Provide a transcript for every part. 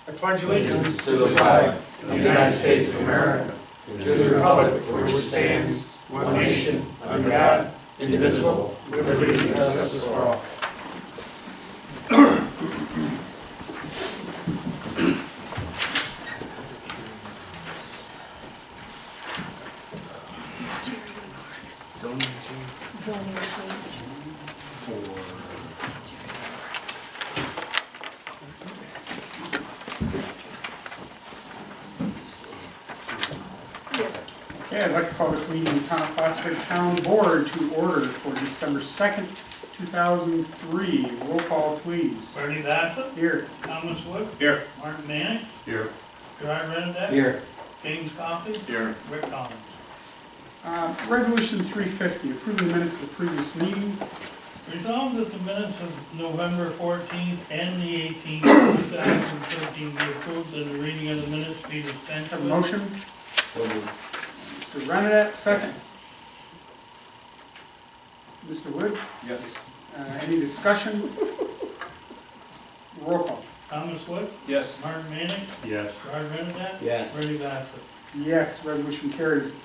I pledge allegiance to the flag of the United States of America, and to the republic for which it stands, one nation, under God, indivisible, with liberty and justice for all. Okay, I'd like to call this meeting of the Town of Plattsburgh Town Board to order for December 2nd, 2003. Roll call, please. Bernie Bassett, Here. Thomas Wood, Here. Martin Manning, Here. Gerard Rendeck, Here. James Coffey, Here. Rick Collins. Resolution 350, approving the minutes of the previous meeting. Resolved that the minutes of November 14th and the 18th, 2013 be approved and the reading of the minutes be dispensed Have a with. motion? Mr. Rendeck, second. Mr. Wood, Yes. any discussion? Roll call. Thomas Wood, Yes. Martin Manning, Yes. Gerard Rendeck, Yes. Bernie Bassett. Yes, resolution carries.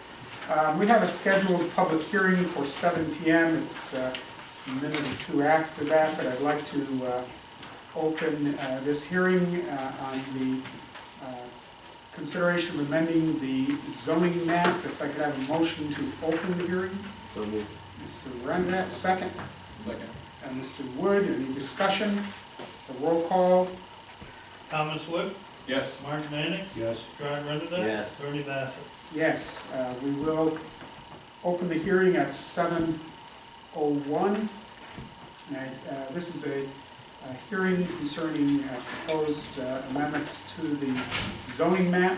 We have a scheduled public hearing for 7 p.m. It's a minute or two after that, but I'd like to open this hearing on the consideration of amending the zoning map. If I could have a motion to open the hearing. So moved. Mr. Rendeck, second. Second. And Mr. Wood, any discussion? A roll call. Thomas Wood, Yes. Martin Manning, Yes. Gerard Rendeck, Yes. Bernie Bassett. Yes, we will open the hearing at 7:01. This is a hearing concerning proposed amendments to the zoning map.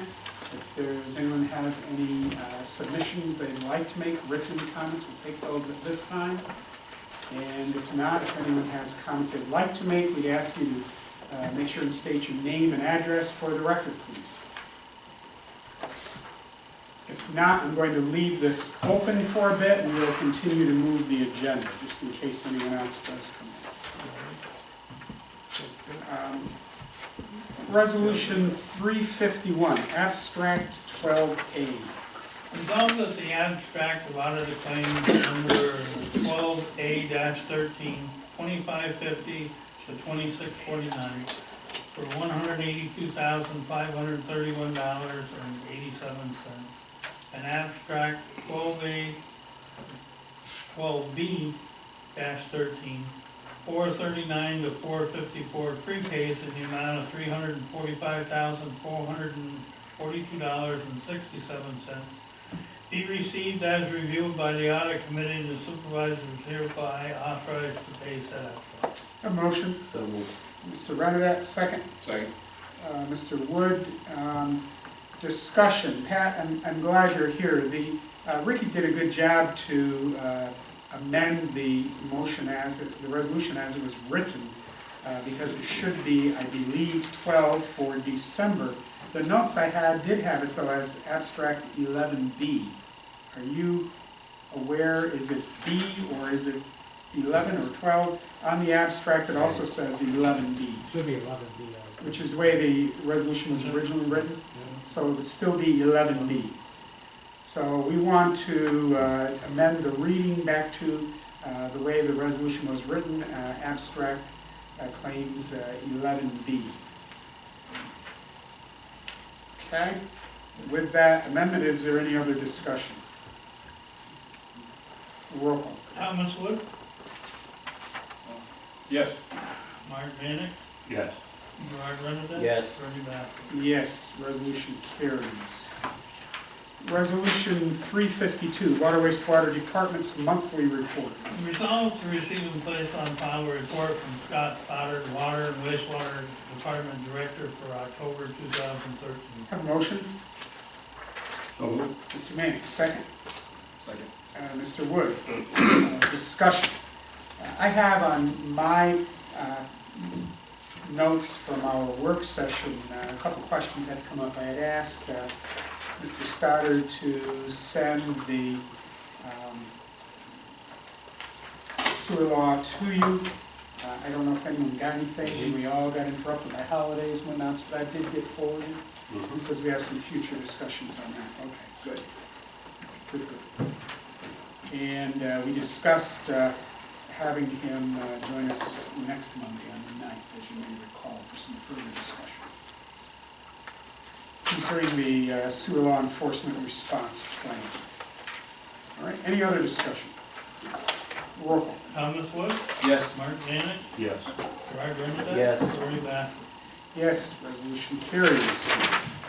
If there's anyone has any submissions they'd like to make, written comments, we'll take those at this time. And if not, if anyone has comments they'd like to make, we'd ask you to make sure and state your name and address for the record, please. If not, I'm going to leave this open for a bit and we'll continue to move the agenda, just in case anyone else does come in. Resolution 351, Abstract 12A. Resolved that the abstract of audited claims number 12A-13, 2550 to 2649 for $182,531.87. An abstract 12B-13, 439 to 454 prepays in the amount of $345,442.67 be received as reviewed by the audit committee, and the supervisors hereby authorized to pay said abstract. A motion, So moved. Mr. Rendeck, second. Second. Mr. Wood, discussion. Pat, I'm glad you're here. Ricky did a good job to amend the resolution as it was written, because it should be, I believe, 12 for December. The notes I had did have it though as abstract 11B. Are you aware, is it B or is it 11 or 12? On the abstract it also says 11B. Should be 11B. Which is the way the resolution was originally written, so it would still be 11B. So we want to amend the reading back to the way the resolution was written, abstract claims 11B. Okay, with that amendment, is there any other discussion? Roll call. Thomas Wood, Yes. Martin Manning, Yes. Gerard Rendeck. Yes. Bernie Bassett. Yes, resolution carries. Resolution 352, Water Wastewater Department's monthly report. Resolved to receive and place on file a report from Scott Stoddard, Water and Wastewater Department Director for October 2013. Have a motion? So moved. Mr. Manning, second. Second. Mr. Wood, discussion. I have on my notes from our work session, a couple questions had come up. I had asked Mr. Stoddard to send the sewer law to you. I don't know if anyone got anything, we all got interrupted by holidays when that, so that did get forwarded, because we have some future discussions on that. Okay, good. Good, good. And we discussed having him join us next Monday on the 9th, as you may recall, for some further discussion concerning the sewer law enforcement response plan. All right, any other discussion? Roll call. Thomas Wood, Yes. Mark Zanik, Yes. Gerard Bernadette. Yes. Bernie Bassett. Yes, resolution carries.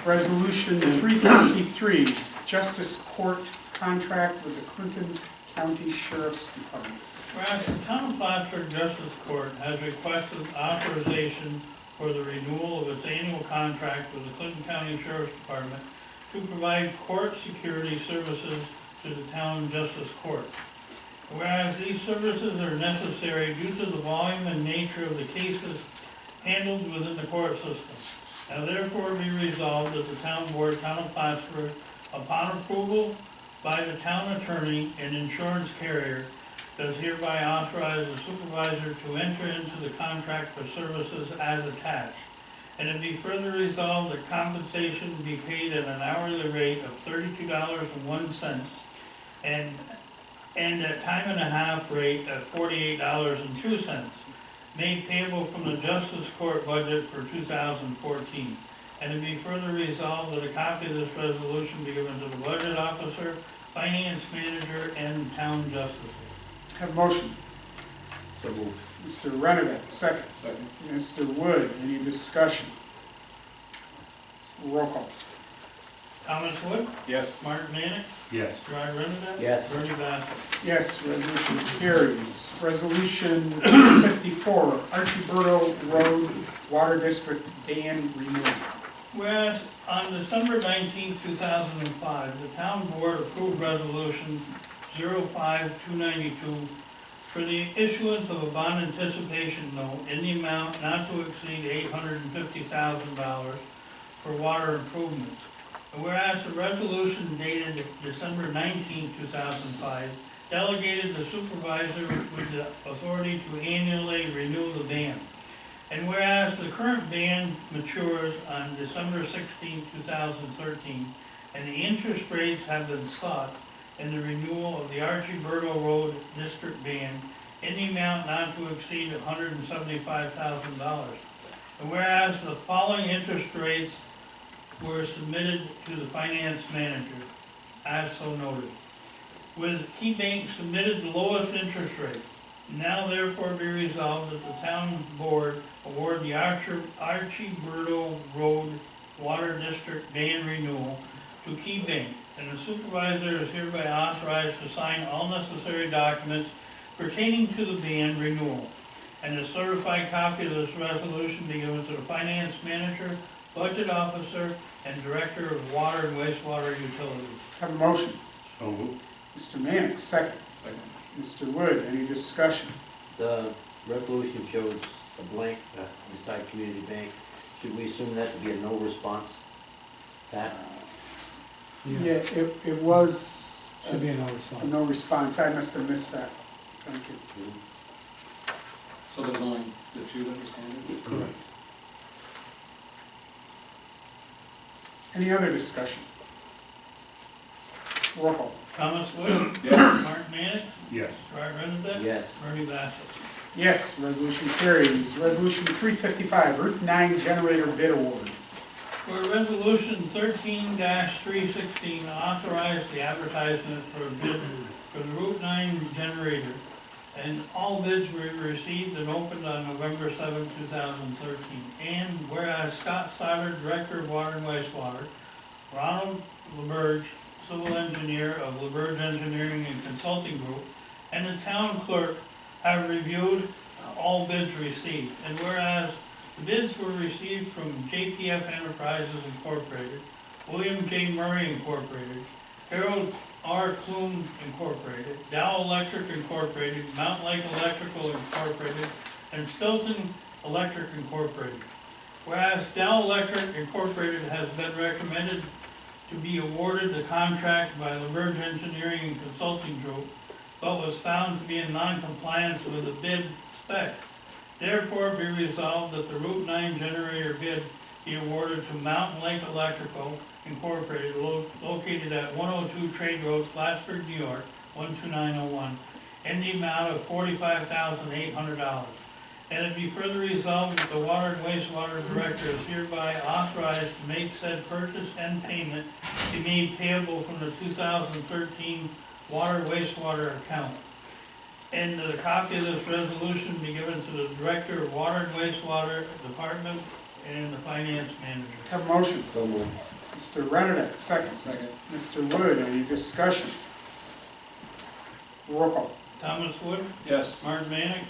Resolution 353, Justice Court contract with the Clinton County Sheriff's Department. Whereas the town of Plattsburgh Justice Court has requested authorization for the renewal of its annual contract with the Clinton County Sheriff's Department to provide court security services to the town justice court. Whereas these services are necessary due to the volume and nature of the cases handled within the court system. Now therefore be resolved that the town board, town of Plattsburgh, upon approval by the town attorney and insurance carrier, does hereby authorize the supervisor to enter into the contract for services as attached. And it be further resolved that compensation be paid at an hourly rate of $32.01 and at time and a half rate at $48.02, made payable from the Justice Court budget for 2014. And it be further resolved that a copy of this resolution be given to the budget officer, finance manager, and town justice. Have a motion. So moved. Mr. Renovat, second. Second. Mr. Wood, any discussion? Roll call. Thomas Wood, Yes. Mark Zanik, Yes. Gerard Bernadette. Yes. Bernie Bassett. Yes, resolution carries. Resolution 54, Archibald Road Water District Dam Renewal. Whereas on December 19, 2005, the town board approved resolution 05292 for the issuance of a bond anticipation note in the amount not to exceed $850,000 for water improvements. And whereas the resolution dated December 19, 2005 delegated the supervisor with the authority to annually renew the band. And whereas the current band matures on December 16, 2013, and the interest rates have been sought in the renewal of the Archibald Road District Band in the amount not to exceed $175,000. And whereas the following interest rates were submitted to the finance manager, as so noted, with Key Bank submitted the lowest interest rate. Now therefore be resolved that the town board award the Archibald Road Water District Band renewal to Key Bank, and the supervisor is hereby authorized to sign all necessary documents pertaining to the band renewal. And a certified copy of this resolution be given to the finance manager, budget officer, and director of water and wastewater utilities. Have a motion. So moved. Mr. Mannix, second. Second. Mr. Wood, any discussion? The resolution shows a blank beside community bank. Should we assume that to be a no response? Pat? Yeah, it was Should be a no a response. no response. I must have missed that. Thank you. So there's only the two that responded? Correct. Any other discussion? Roll call. Thomas Wood, Yes. Mark Mannix, Yes. Gerard Bernadette. Yes. Bernie Bassett. Yes, resolution carries. Resolution 355, Route 9 Generator Bid Award. For resolution 13-316, authorize the advertisement for a bid for the Route 9 generator. And all bids were received and opened on November 7, 2013. And whereas Scott Stoddard, Director of Water and Wastewater, Ronald LeBurge, Civil Engineer of LeBurge Engineering and Consulting Group, and the Town Clerk have reviewed all bids received. And whereas the bids were received from JPF Enterprises Incorporated, William J. Murray Incorporated, Harold R. Klume Incorporated, Dow Electric Incorporated, Mountain Lake Electrical Incorporated, and Stilton Electric Incorporated. Whereas Dow Electric Incorporated has been recommended to be awarded the contract by LeBurge Engineering and Consulting Group, but was found to be in non-compliance with the bid spec. Therefore, be resolved that the Route 9 generator bid be awarded to Mountain Lake Electrical Incorporated, located at 102 Trade Road, Plattsburgh, New York, 12901, in the amount of $45,800. And it be further resolved that the Water and Wastewater Director is hereby authorized to make said purchase and payment to be made payable from the 2013 Water Wastewater account. And the copy of this resolution be given to the Director of Water and Wastewater Department and the Finance Manager. Have a motion. So moved. Mr. Renner, second. Second. Mr. Wood, any discussion? Roll call. Thomas Wood, Yes. Martin Mannix,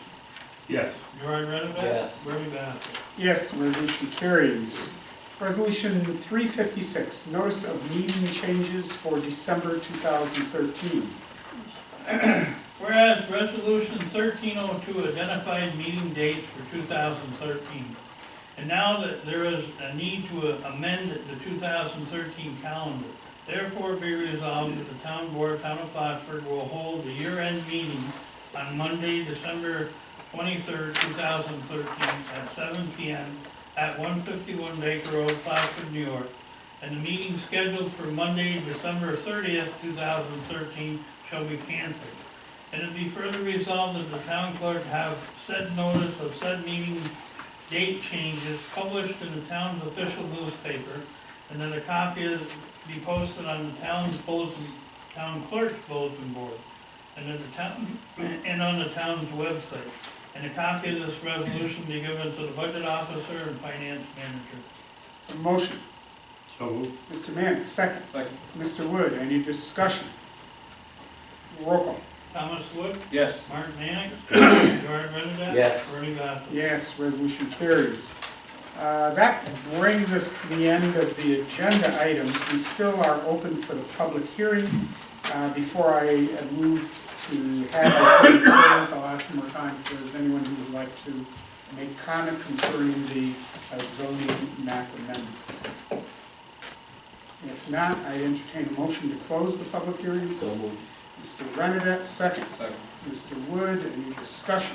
Yes. Gerard Reddick. Yes. Bernie Bassett. Yes, resolution carries. Resolution 356, notice of meeting changes for December 2013. Whereas Resolution 1302 identified meeting dates for 2013. And now that there is a need to amend the 2013 calendar, therefore be resolved that the Town Board, Town of Plattsburgh will hold the year-end meeting on Monday, December 23rd, 2013 at 7 p.m. at 151 Baker Road, Plattsburgh, New York. And the meeting scheduled for Monday, December 30th, 2013 shall be canceled. And it be further resolved that the town clerk have said notice of said meeting date changes published in the town's official newspaper, and that a copy is be posted on the town's bulletin, town clerk's bulletin board, and in the town, and on the town's website. And a copy of this resolution be given to the budget officer and finance manager. A motion. So moved. Mr. Manning, second. Second. Mr. Wood, any discussion? Roll call. Thomas Wood, Yes. Martin Mannix, Gerard Reddick. Yes. Bernie Bassett. Yes, resolution carries. That brings us to the end of the agenda items. We still are open for the public hearing. Before I move to have the hearing closed, I'll ask one more time if there's anyone who would like to make comment concerning the zoning map amendment. If not, I entertain a motion to close the public hearing. So moved. Mr. Renner, second. Second. Mr. Wood, any discussion?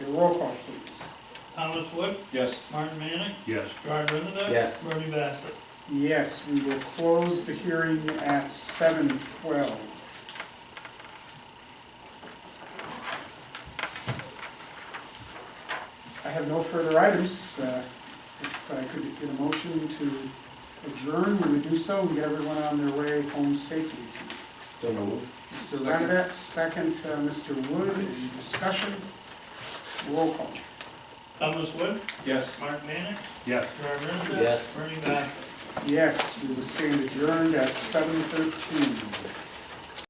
A roll call, please. Thomas Wood, Yes. Martin Mannix, Yes. Gerard Reddick. Yes. Bernie Bassett. Yes, we will close the hearing at 7:12. I have no further items. If I could get a motion to adjourn, we would do so and get everyone on their way home safely. So moved. Mr. Renner, second. Mr. Wood, any discussion? Roll call. Thomas Wood, Yes. Martin Mannix, Yes. Gerard Reddick. Yes. Bernie Bassett. Yes, we will stand adjourned at 7:13.